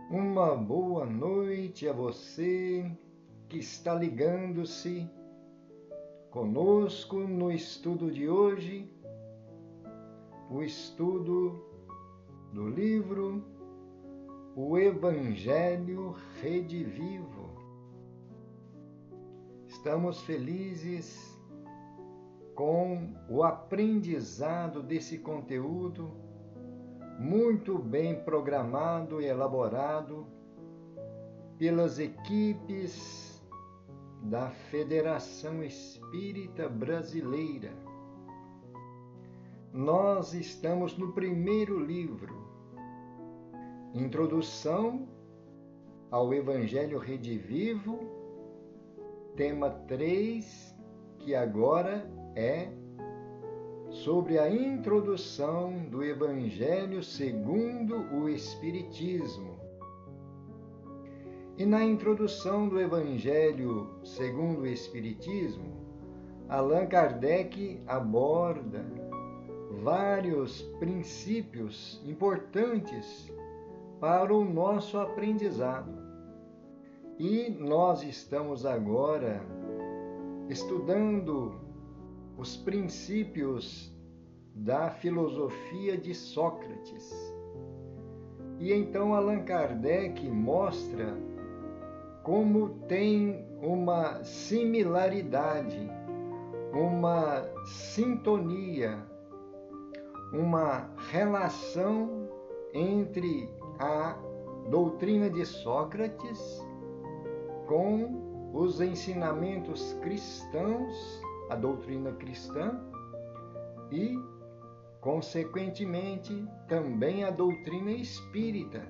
Uma boa noite a você que está ligando-se conosco no estudo de hoje, o estudo do livro O Evangelho Redivivo. Estamos felizes com o aprendizado desse conteúdo muito bem programado e elaborado pelas equipes da Federação Espírita Brasileira. Nós estamos no primeiro livro, Introdução ao Evangelho Redivivo, tema 3, que agora é sobre a introdução do Evangelho segundo o Espiritismo. E na introdução do Evangelho segundo o Espiritismo, Allan Kardec aborda vários princípios importantes para o nosso aprendizado. E nós estamos agora estudando os princípios da filosofia de Sócrates. E então Allan Kardec mostra como tem uma similaridade, uma sintonia, uma relação entre a doutrina de Sócrates com os ensinamentos cristãos, a doutrina cristã, e, consequentemente, também a doutrina espírita,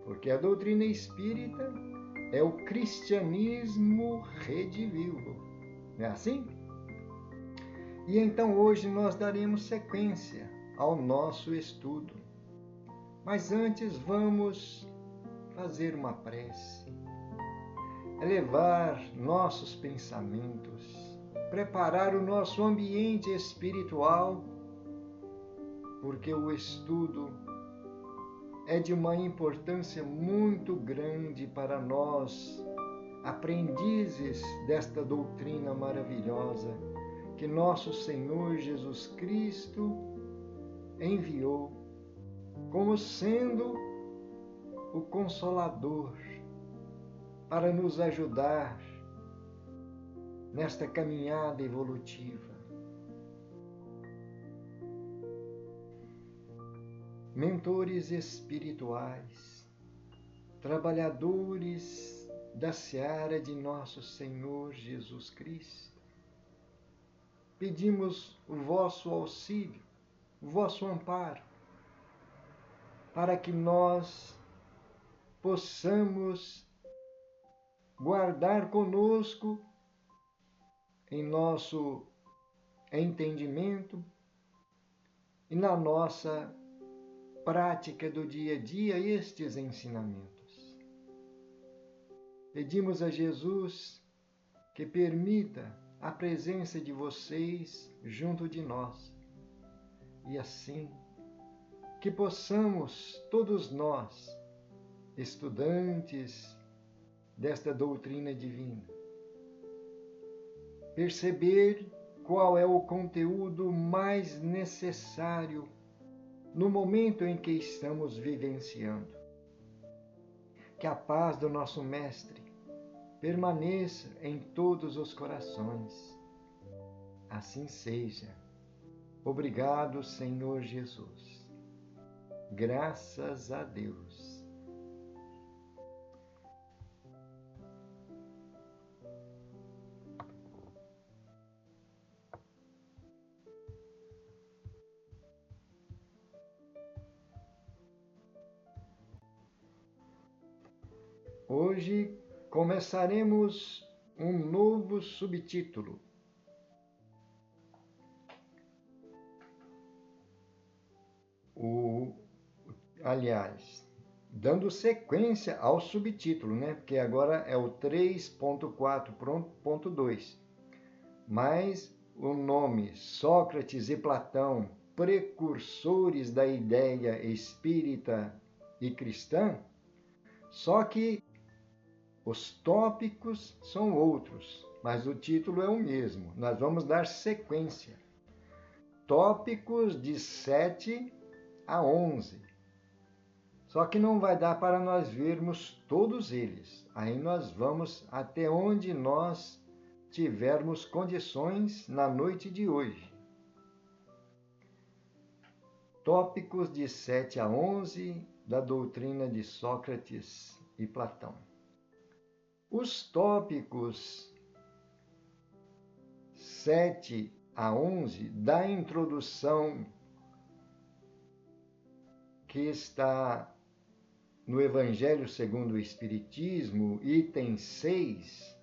porque a doutrina espírita é o cristianismo redivivo. Não é assim? E então hoje nós daremos sequência ao nosso estudo. Mas antes vamos fazer uma prece, elevar nossos pensamentos, preparar o nosso ambiente espiritual, porque o estudo é de uma importância muito grande para nós, aprendizes desta doutrina maravilhosa que nosso Senhor Jesus Cristo enviou como sendo o Consolador para nos ajudar nesta caminhada evolutiva. Mentores espirituais, trabalhadores da seara de nosso Senhor Jesus Cristo, pedimos o vosso auxílio, o vosso amparo, para que nós possamos guardar conosco em nosso entendimento e na nossa prática do dia a dia estes ensinamentos. Pedimos a Jesus que permita a presença de vocês junto de nós e assim que possamos todos nós, estudantes desta doutrina divina, perceber qual é o conteúdo mais necessário no momento em que estamos vivenciando. Que a paz do nosso Mestre permaneça em todos os corações. Assim seja. Obrigado, Senhor Jesus. Graças a Deus. Hoje começaremos um novo subtítulo. Aliás, dando sequência ao subtítulo, né? Porque agora é o 3.4.2. Mas o nome Sócrates e Platão, precursores da ideia espírita e cristã, Só que os tópicos são outros, mas o título é o mesmo. Nós vamos dar sequência. Tópicos de 7 a 11. Só que não vai dar para nós vermos todos eles. Aí nós vamos até onde nós tivermos condições na noite de hoje. Tópicos de 7 a 11 da doutrina de Sócrates e Platão. Os tópicos 7 a 11 da introdução que está no Evangelho segundo o Espiritismo, item 6,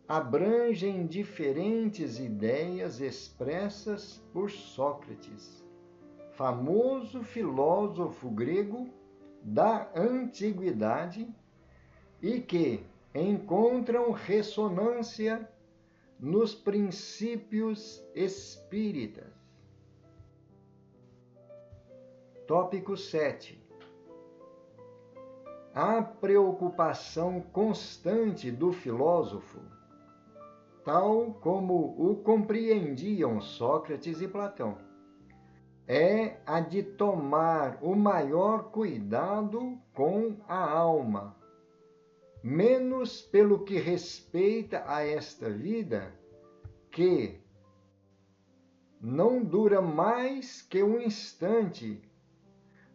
abrangem diferentes ideias expressas por Sócrates, famoso filósofo grego da antiguidade, e que encontram ressonância nos princípios espíritas. Tópico 7. A preocupação constante do filósofo, tal como o compreendiam Sócrates e Platão, é a de tomar o maior cuidado com a alma, menos pelo que respeita a esta vida, que não dura mais que um instante,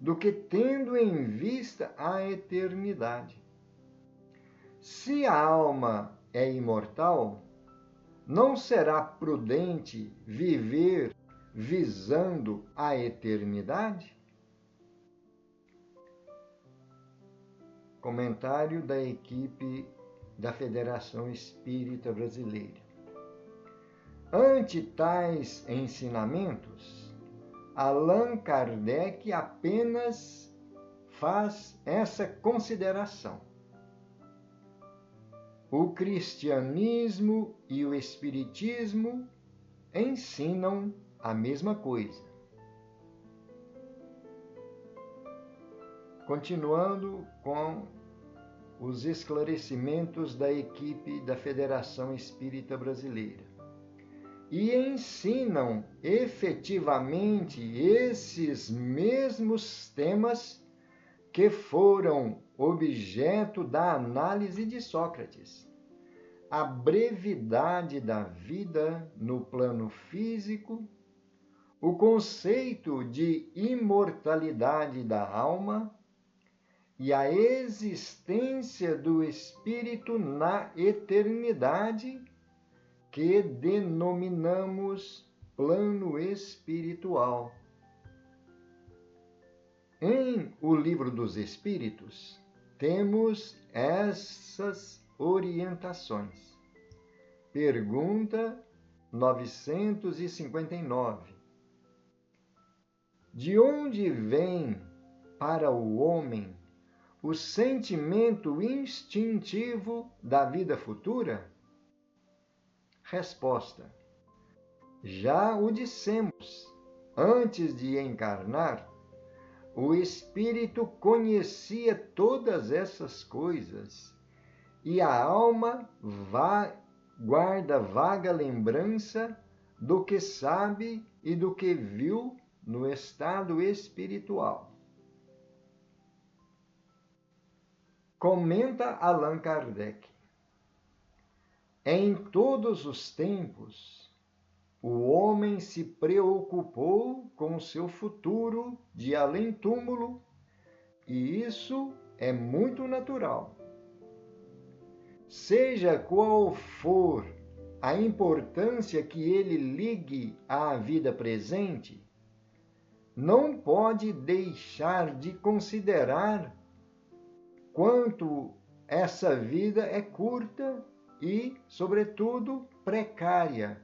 do que tendo em vista a eternidade. Se a alma é imortal, não será prudente viver visando a eternidade? Comentário da equipe da Federação Espírita Brasileira. Ante tais ensinamentos, Allan Kardec apenas faz essa consideração. O cristianismo e o espiritismo ensinam a mesma coisa. Continuando com os esclarecimentos da equipe da Federação Espírita Brasileira. E ensinam efetivamente esses mesmos temas que foram objeto da análise de Sócrates. A brevidade da vida no plano físico, o conceito de imortalidade da alma e a existência do espírito na eternidade, que denominamos plano espiritual. Em O Livro dos Espíritos, temos essas orientações. Pergunta 959. De onde vem para o homem o sentimento instintivo da vida futura? Resposta: já o dissemos, antes de encarnar, o espírito conhecia todas essas coisas e a alma guarda vaga lembrança do que sabe e do que viu no estado espiritual. Comenta Allan Kardec. Em todos os tempos, o homem se preocupou com o seu futuro de além-túmulo, e isso é muito natural. Seja qual for a importância que ele ligue à vida presente, não pode deixar de considerar quanto essa vida é curta e, sobretudo, precária,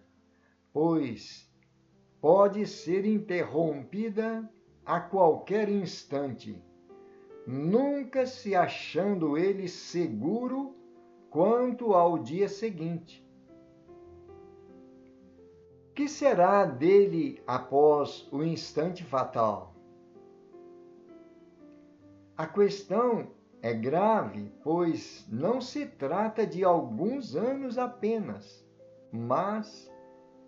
pois pode ser interrompida a qualquer instante, nunca se achando ele seguro quanto ao dia seguinte. Que será dele após o instante fatal? A questão é grave, pois não se trata de alguns anos apenas, mas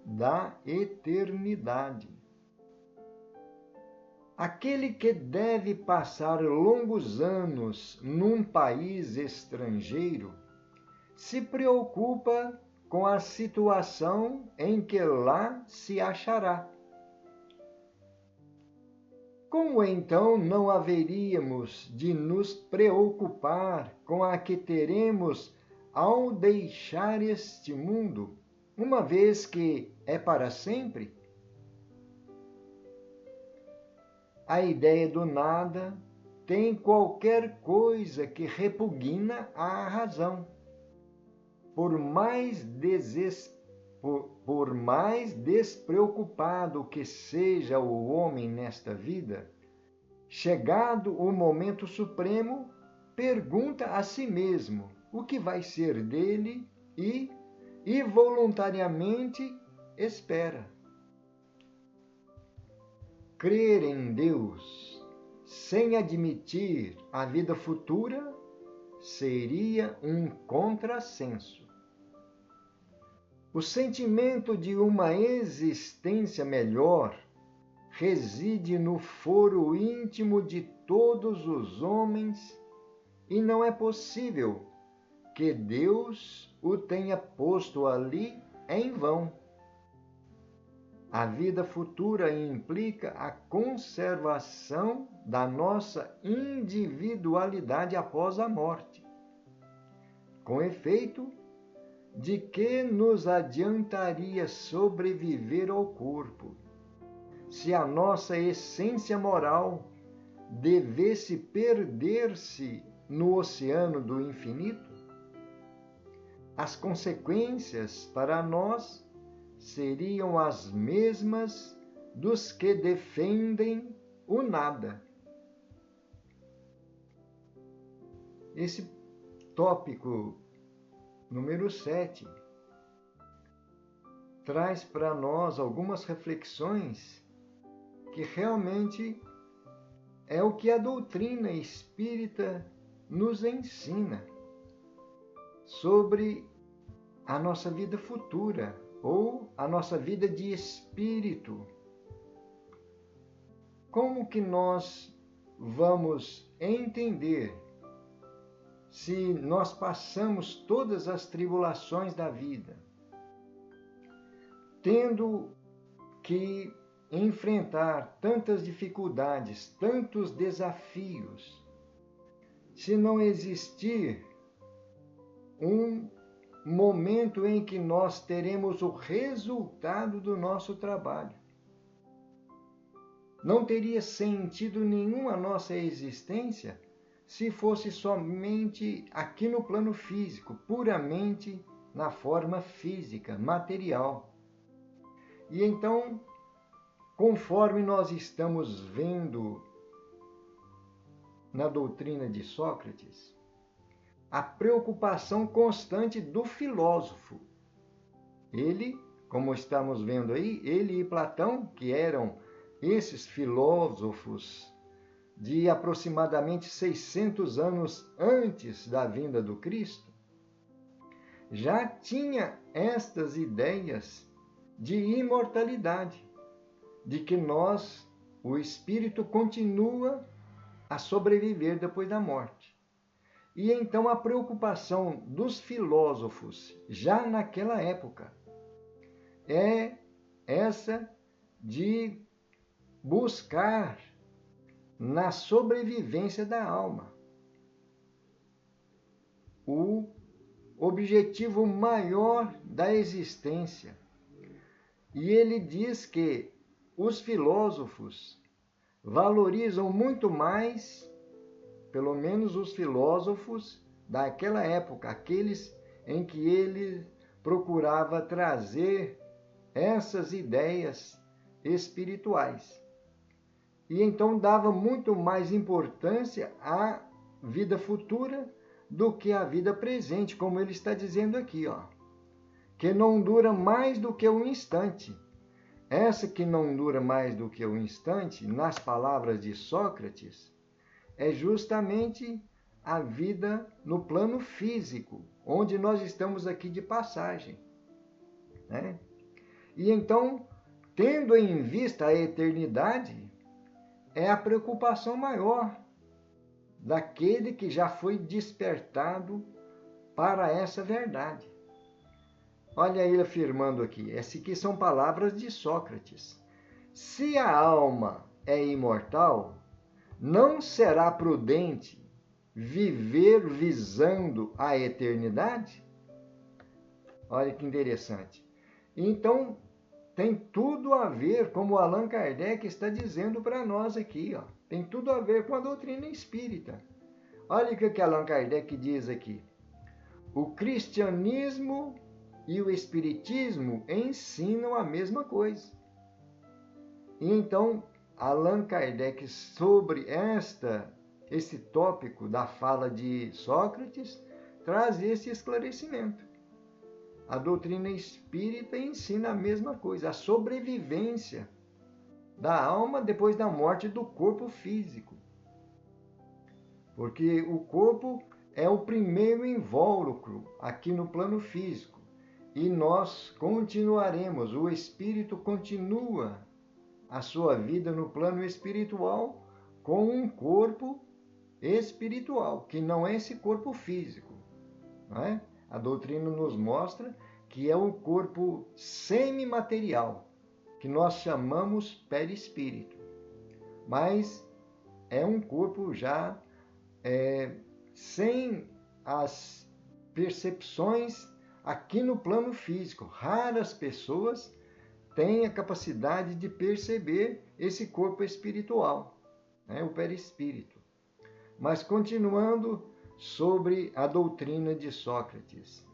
da eternidade. Aquele que deve passar longos anos num país estrangeiro se preocupa com a situação em que lá se achará. Como então não haveríamos de nos preocupar com a que teremos ao deixar este mundo, uma vez que é para sempre? A ideia do nada tem qualquer coisa que repugna à razão. Por mais despreocupado que seja o homem nesta vida, chegado o momento supremo, pergunta a si mesmo o que vai ser dele e voluntariamente espera. Crer em Deus sem admitir a vida futura seria um contrassenso. O sentimento de uma existência melhor reside no foro íntimo de todos os homens e não é possível que Deus o tenha posto ali em vão. A vida futura implica a conservação da nossa individualidade após a morte. Com efeito, de que nos adiantaria sobreviver ao corpo, se a nossa essência moral devesse perder-se no oceano do infinito? As consequências para nós seriam as mesmas dos que defendem o nada. Esse tópico número 7 traz para nós algumas reflexões que realmente é o que a doutrina espírita nos ensina sobre a nossa vida futura ou a nossa vida de espírito. Como que nós vamos entender se nós passamos todas as tribulações da vida, tendo que enfrentar tantas dificuldades, tantos desafios, se não existir um momento em que nós teremos o resultado do nosso trabalho? Não teria sentido nenhum a nossa existência se fosse somente aqui no plano físico, puramente na forma física, material. E então, conforme nós estamos vendo na doutrina de Sócrates, a preocupação constante do filósofo. Ele, como estamos vendo aí, ele e Platão, que eram esses filósofos de aproximadamente 600 anos antes da vinda do Cristo, já tinha estas ideias de imortalidade, de que nós, o espírito, continua a sobreviver depois da morte. E então a preocupação dos filósofos, já naquela época, é essa de buscar na sobrevivência da alma. O objetivo maior da existência. E ele diz que os filósofos valorizam muito mais, pelo menos os filósofos daquela época, aqueles em que ele procurava trazer essas ideias espirituais. E então dava muito mais importância à vida futura do que à vida presente, como ele está dizendo aqui, que não dura mais do que um instante. Essa que não dura mais do que um instante, nas palavras de Sócrates, é justamente a vida no plano físico, onde nós estamos aqui de passagem, né? E então, tendo em vista a eternidade, é a preocupação maior daquele que já foi despertado para essa verdade. Olha ele afirmando aqui, essas aqui são palavras de Sócrates. Se a alma é imortal, não será prudente viver visando a eternidade? Olha que interessante. Então, tem tudo a ver, como Allan Kardec está dizendo para nós aqui, ó. Tem tudo a ver com a doutrina espírita. Olha o que Allan Kardec diz aqui. O cristianismo e o espiritismo ensinam a mesma coisa. E então, Allan Kardec, sobre esse tópico da fala de Sócrates, traz esse esclarecimento. A doutrina espírita ensina a mesma coisa, a sobrevivência da alma depois da morte do corpo físico. Porque o corpo é o primeiro invólucro aqui no plano físico. E nós continuaremos, o espírito continua a sua vida no plano espiritual com um corpo espiritual, que não é esse corpo físico, não é? A doutrina nos mostra que é um corpo semimaterial, que nós chamamos perispírito. Mas é um corpo já sem as percepções aqui no plano físico. Raras pessoas têm a capacidade de perceber esse corpo espiritual, né? O perispírito. Mas continuando sobre a doutrina de Sócrates.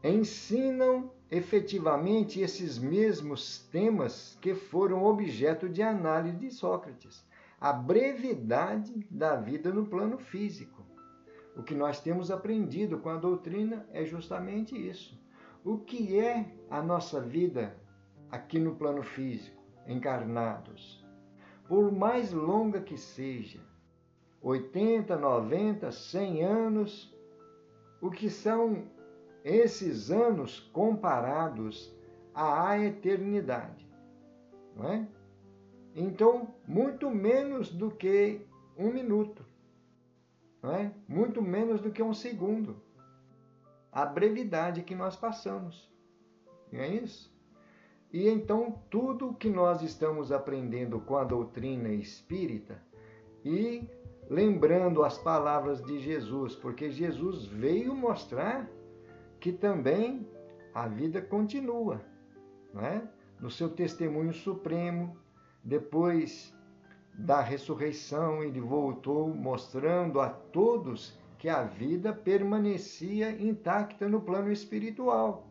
Ensinam efetivamente esses mesmos temas que foram objeto de análise de Sócrates. A brevidade da vida no plano físico. O que nós temos aprendido com a doutrina é justamente isso. O que é a nossa vida aqui no plano físico, encarnados? Por mais longa que seja, 80, 90, 100 anos, o que são esses anos comparados à eternidade, não é? Então, muito menos do que um minuto, não é? Muito menos do que um segundo. A brevidade que nós passamos, não é isso? E então, tudo que nós estamos aprendendo com a doutrina espírita e lembrando as palavras de Jesus, porque Jesus veio mostrar que também a vida continua, não é? No seu testemunho supremo, depois da ressurreição, ele voltou mostrando a todos que a vida permanecia intacta no plano espiritual.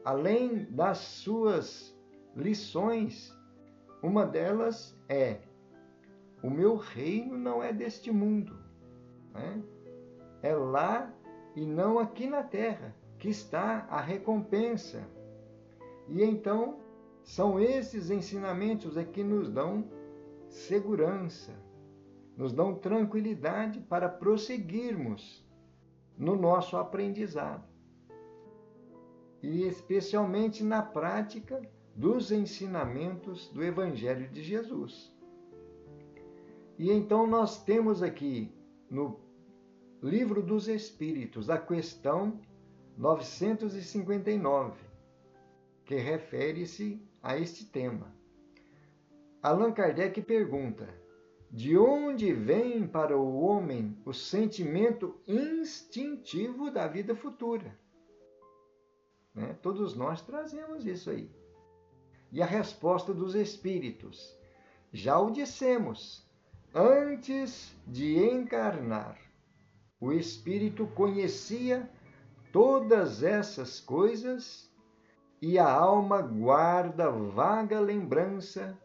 Além das suas lições, uma delas é: o meu reino não é deste mundo, né? É lá e não aqui na terra que está a recompensa. E então, são esses ensinamentos que nos dão segurança, nos dão tranquilidade para prosseguirmos no nosso aprendizado. E especialmente na prática dos ensinamentos do Evangelho de Jesus. E então nós temos aqui no Livro dos Espíritos a questão 959, que refere-se a este tema. Allan Kardec pergunta: de onde vem para o homem o sentimento instintivo da vida futura? Né? Todos nós trazemos isso aí. E a resposta dos Espíritos: já o dissemos, antes de encarnar, o Espírito conhecia todas essas coisas e a alma guarda vaga lembrança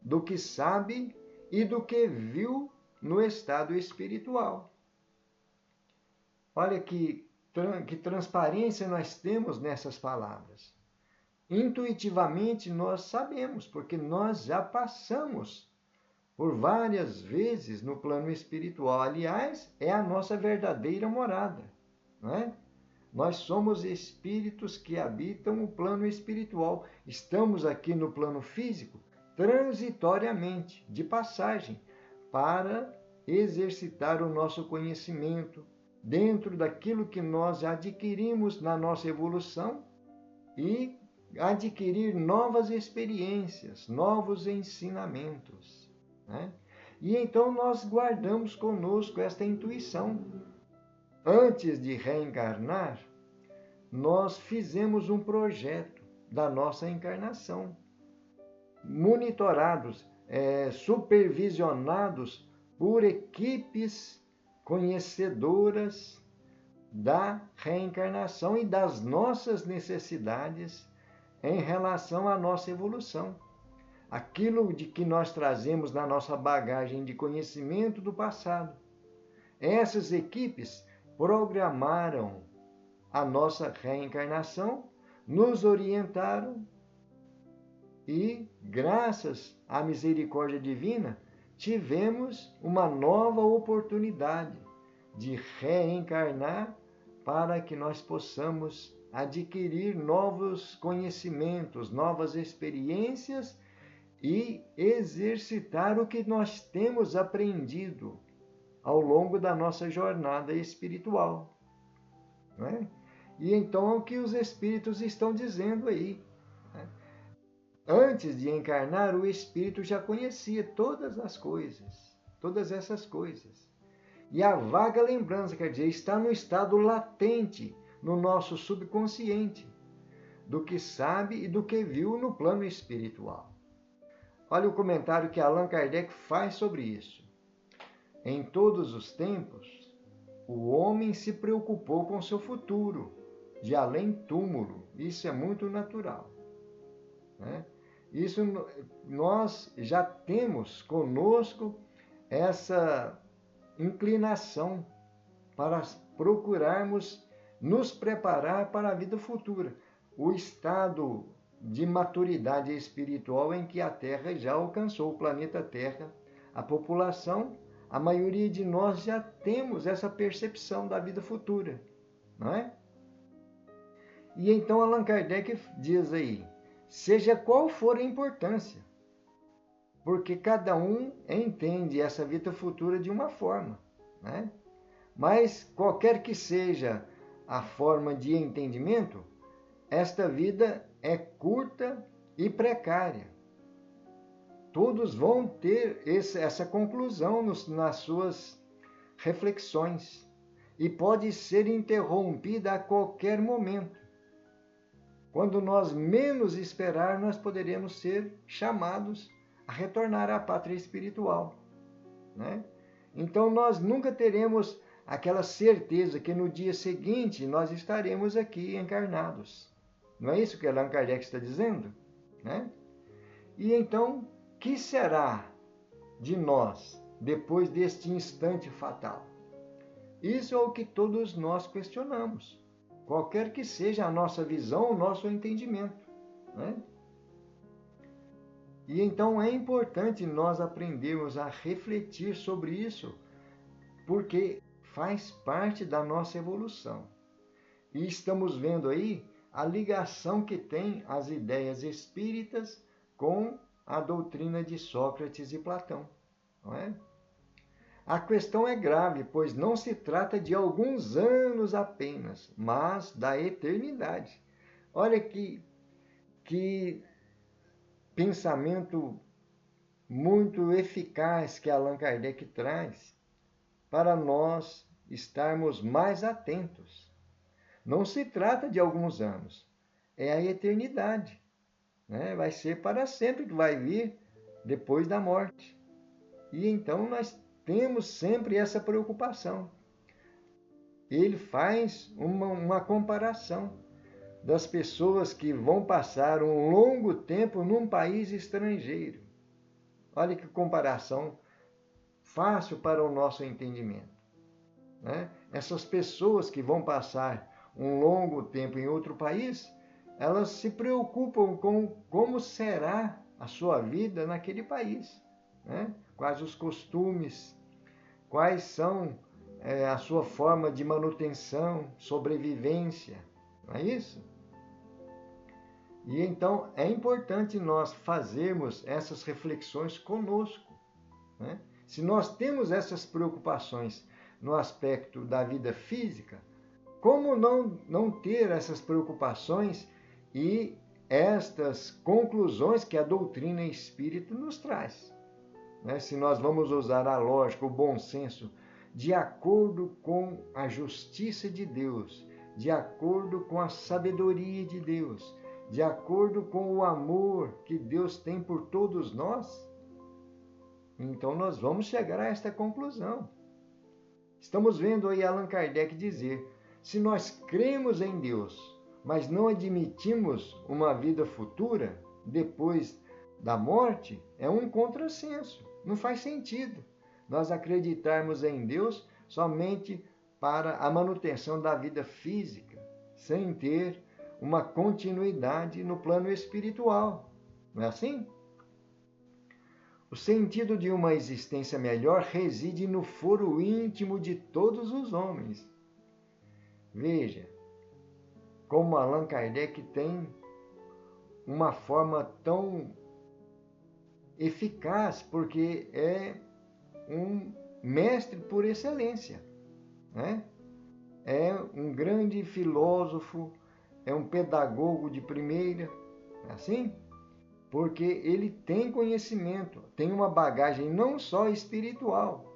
do que sabe e do que viu no estado espiritual. Olha que transparência nós temos nessas palavras. Intuitivamente nós sabemos, porque nós já passamos por várias vezes no plano espiritual. Aliás, é a nossa verdadeira morada, não é? Nós somos espíritos que habitam o plano espiritual. Estamos aqui no plano físico transitoriamente, de passagem, para exercitar o nosso conhecimento dentro daquilo que nós adquirimos na nossa evolução e adquirir novas experiências, novos ensinamentos, né? E então nós guardamos conosco esta intuição. Antes de reencarnar, nós fizemos um projeto da nossa encarnação, monitorados, supervisionados por equipes conhecedoras da reencarnação e das nossas necessidades em relação à nossa evolução. Aquilo de que nós trazemos na nossa bagagem de conhecimento do passado. Essas equipes programaram a nossa reencarnação, nos orientaram e, graças à misericórdia divina, tivemos uma nova oportunidade de reencarnar para que nós possamos adquirir novos conhecimentos, novas experiências e exercitar o que nós temos aprendido ao longo da nossa jornada espiritual, não é? E então é o que os espíritos estão dizendo aí, né? Antes de encarnar, o espírito já conhecia todas as coisas, todas essas coisas. E a vaga lembrança, quer dizer, está no estado latente, no nosso subconsciente, do que sabe e do que viu no plano espiritual. Olha o comentário que Allan Kardec faz sobre isso. Em todos os tempos, o homem se preocupou com seu futuro, de além-túmulo. Isso é muito natural, né? Isso nós já temos conosco essa inclinação para procurarmos nos preparar para a vida futura. O estado de maturidade espiritual em que a Terra já alcançou, o planeta Terra, a população, a maioria de nós já temos essa percepção da vida futura, não é? E então Allan Kardec diz aí, seja qual for a importância, porque cada um entende essa vida futura de uma forma, né? Mas qualquer que seja a forma de entendimento, esta vida é curta e precária. Todos vão ter essa conclusão nas suas reflexões e pode ser interrompida a qualquer momento. Quando nós menos esperar, nós poderemos ser chamados a retornar à pátria espiritual, né? Então nós nunca teremos aquela certeza que no dia seguinte nós estaremos aqui encarnados. Não é isso que Allan Kardec está dizendo, né? E então, que será de nós depois deste instante fatal? Isso é o que todos nós questionamos, qualquer que seja a nossa visão, o nosso entendimento, né? E então é importante nós aprendermos a refletir sobre isso, porque faz parte da nossa evolução. E estamos vendo aí a ligação que tem as ideias espíritas com a doutrina de Sócrates e Platão, não é? A questão é grave, pois não se trata de alguns anos apenas, mas da eternidade. Olha que pensamento muito eficaz que Allan Kardec traz para nós estarmos mais atentos. Não se trata de alguns anos, é a eternidade, né? Vai ser para sempre que vai vir depois da morte. E então nós temos sempre essa preocupação. Ele faz uma comparação das pessoas que vão passar um longo tempo num país estrangeiro. Olha que comparação fácil para o nosso entendimento, né? Essas pessoas que vão passar um longo tempo em outro país, elas se preocupam com como será a sua vida naquele país, né? Quais os costumes, quais são a sua forma de manutenção, sobrevivência, não é isso? E então é importante nós fazermos essas reflexões conosco, né? Se nós temos essas preocupações no aspecto da vida física, como não ter essas preocupações e estas conclusões que a doutrina espírita nos traz, né? Se nós vamos usar a lógica, o bom senso, de acordo com a justiça de Deus, de acordo com a sabedoria de Deus, de acordo com o amor que Deus tem por todos nós, então nós vamos chegar a esta conclusão. Estamos vendo aí Allan Kardec dizer, se nós cremos em Deus, mas não admitimos uma vida futura, depois da morte, é um contrassenso. Não faz sentido nós acreditarmos em Deus somente para a manutenção da vida física, sem ter uma continuidade no plano espiritual. Não é assim? O sentido de uma existência melhor reside no foro íntimo de todos os homens. Veja como Allan Kardec tem uma forma tão eficaz, porque é um mestre por excelência, né? É um grande filósofo, é um pedagogo de primeira, assim? Porque ele tem conhecimento, tem uma bagagem não só espiritual,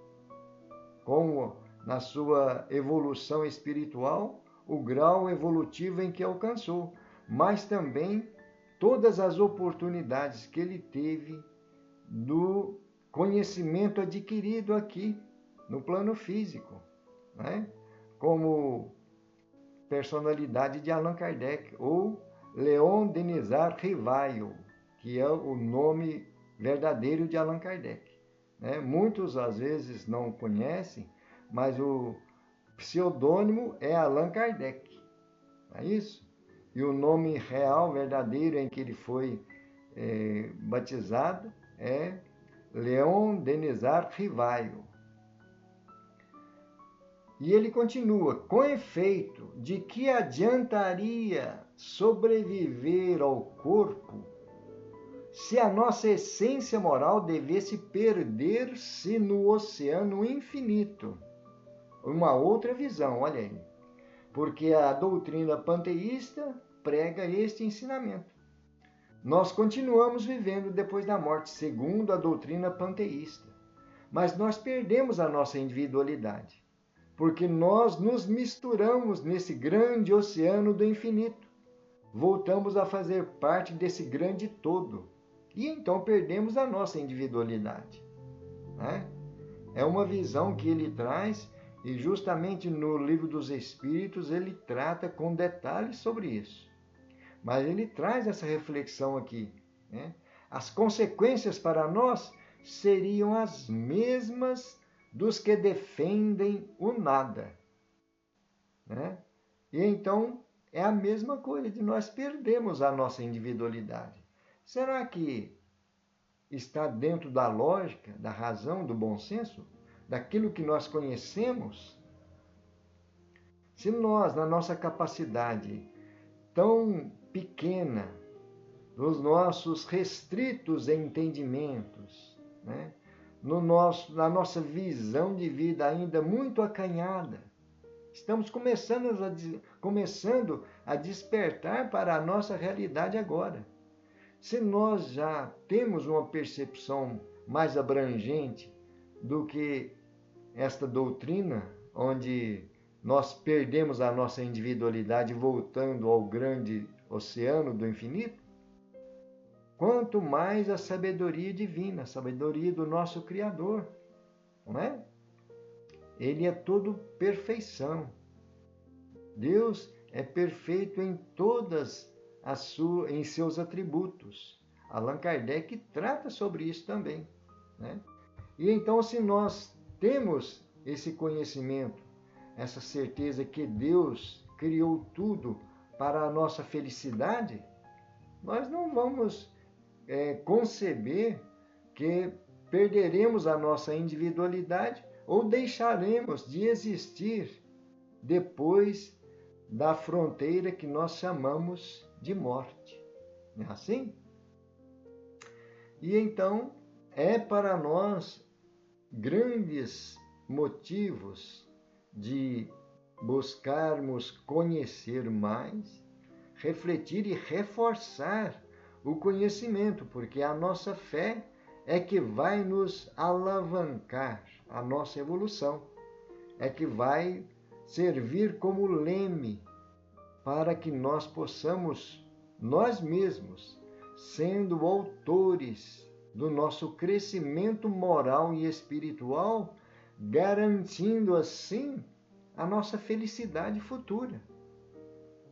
como na sua evolução espiritual, o grau evolutivo em que alcançou, mas também todas as oportunidades que ele teve do conhecimento adquirido aqui no plano físico, né? Como personalidade de Allan Kardec, ou Léon Denisard Rivail, que é o nome verdadeiro de Allan Kardec, né? Muitos às vezes não conhecem, mas o pseudônimo é Allan Kardec, não é isso? E o nome real, verdadeiro, em que ele foi batizado é Léon Denisard Rivail. E ele continua, com efeito, de que adiantaria sobreviver ao corpo se a nossa essência moral devesse perder-se no oceano infinito? Uma outra visão, olha aí. Porque a doutrina panteísta prega este ensinamento. Nós continuamos vivendo depois da morte, segundo a doutrina panteísta. Mas nós perdemos a nossa individualidade, porque nós nos misturamos nesse grande oceano do infinito. Voltamos a fazer parte desse grande todo. E então perdemos a nossa individualidade, né? É uma visão que ele traz, e justamente no Livro dos Espíritos ele trata com detalhes sobre isso. Mas ele traz essa reflexão aqui, né? As consequências para nós seriam as mesmas dos que defendem o nada, né? E então é a mesma coisa de nós perdermos a nossa individualidade. Será que está dentro da lógica, da razão, do bom senso, daquilo que nós conhecemos? Se nós, na nossa capacidade tão pequena, nos nossos restritos entendimentos, né? Na nossa visão de vida ainda muito acanhada, estamos começando a despertar para a nossa realidade agora. Se nós já temos uma percepção mais abrangente do que esta doutrina, onde nós perdemos a nossa individualidade voltando ao grande oceano do infinito, quanto mais a sabedoria divina, a sabedoria do nosso Criador, não é? Ele é todo perfeição. Deus é perfeito em em seus atributos. Allan Kardec trata sobre isso também, né? E então, se nós temos esse conhecimento, essa certeza que Deus criou tudo para a nossa felicidade, nós não vamos conceber que perderemos a nossa individualidade ou deixaremos de existir depois da fronteira que nós chamamos de morte. Não é assim? E então, é para nós grandes motivos de buscarmos conhecer mais, refletir e reforçar o conhecimento, porque a nossa fé é que vai nos alavancar a nossa evolução, é que vai servir como leme para que nós possamos, nós mesmos, sendo autores do nosso crescimento moral e espiritual, garantindo assim a nossa felicidade futura.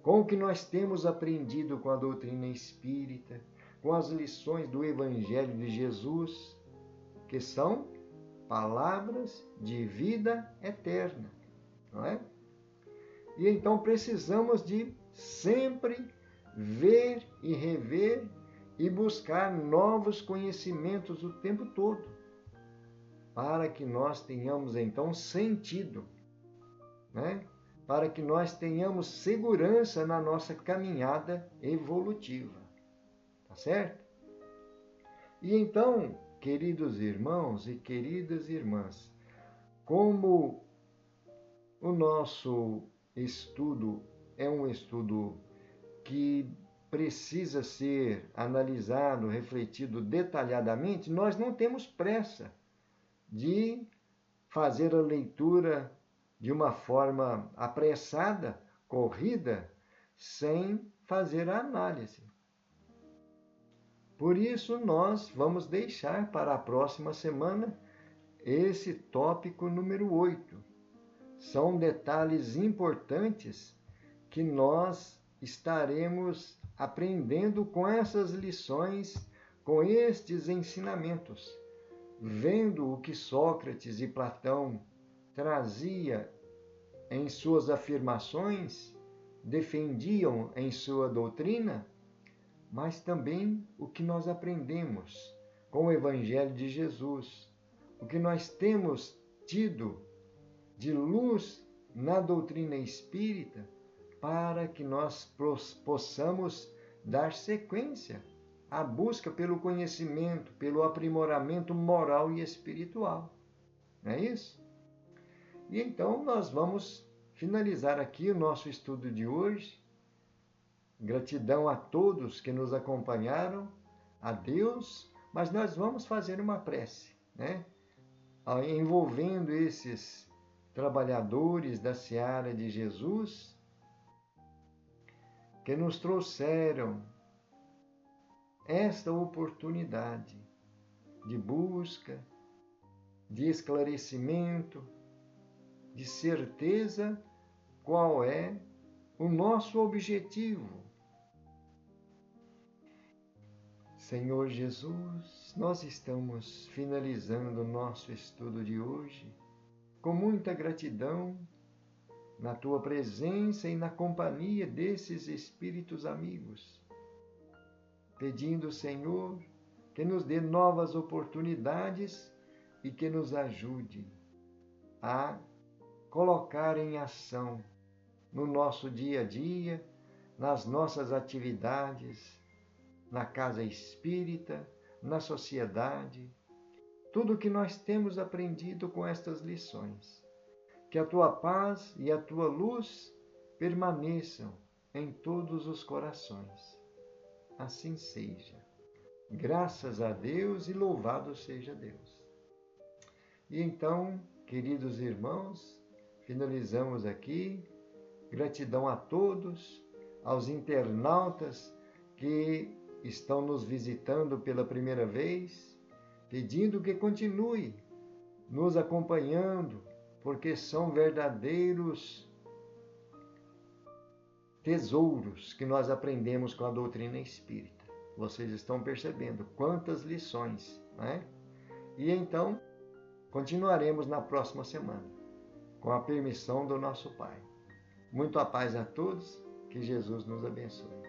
Com o que nós temos aprendido com a doutrina espírita, com as lições do Evangelho de Jesus, que são palavras de vida eterna, não é? E então precisamos de sempre ver e rever e buscar novos conhecimentos o tempo todo, para que nós tenhamos então sentido, né? Para que nós tenhamos segurança na nossa caminhada evolutiva. Tá certo? E então, queridos irmãos e queridas irmãs, como o nosso estudo é um estudo que precisa ser analisado, refletido detalhadamente, nós não temos pressa de fazer a leitura de uma forma apressada, corrida, sem fazer a análise. Por isso, nós vamos deixar para a próxima semana esse tópico número 8. São detalhes importantes que nós estaremos aprendendo com essas lições, com estes ensinamentos, vendo o que Sócrates e Platão trazia em suas afirmações, defendiam em sua doutrina, mas também o que nós aprendemos com o Evangelho de Jesus, o que nós temos tido de luz na doutrina espírita, para que nós possamos dar sequência à busca pelo conhecimento, pelo aprimoramento moral e espiritual. Não é isso? E então nós vamos finalizar aqui o nosso estudo de hoje. Gratidão a todos que nos acompanharam, a Deus, mas nós vamos fazer uma prece, né? Envolvendo esses trabalhadores da seara de Jesus, que nos trouxeram esta oportunidade de busca, de esclarecimento, de certeza qual é o nosso objetivo. Senhor Jesus, nós estamos finalizando o nosso estudo de hoje com muita gratidão na Tua presença e na companhia desses espíritos amigos, pedindo, Senhor, que nos dê novas oportunidades e que nos ajude a colocar em ação no nosso dia a dia, nas nossas atividades, na casa espírita, na sociedade, tudo o que nós temos aprendido com estas lições. Que a Tua paz e a Tua luz permaneçam em todos os corações. Assim seja. Graças a Deus e louvado seja Deus. E então, queridos irmãos, finalizamos aqui. Gratidão a todos, aos internautas que estão nos visitando pela primeira vez, pedindo que continue nos acompanhando, porque são verdadeiros tesouros que nós aprendemos com a doutrina espírita. Vocês estão percebendo quantas lições, né? E então, continuaremos na próxima semana, com a permissão do nosso Pai. Muito a paz a todos, que Jesus nos abençoe.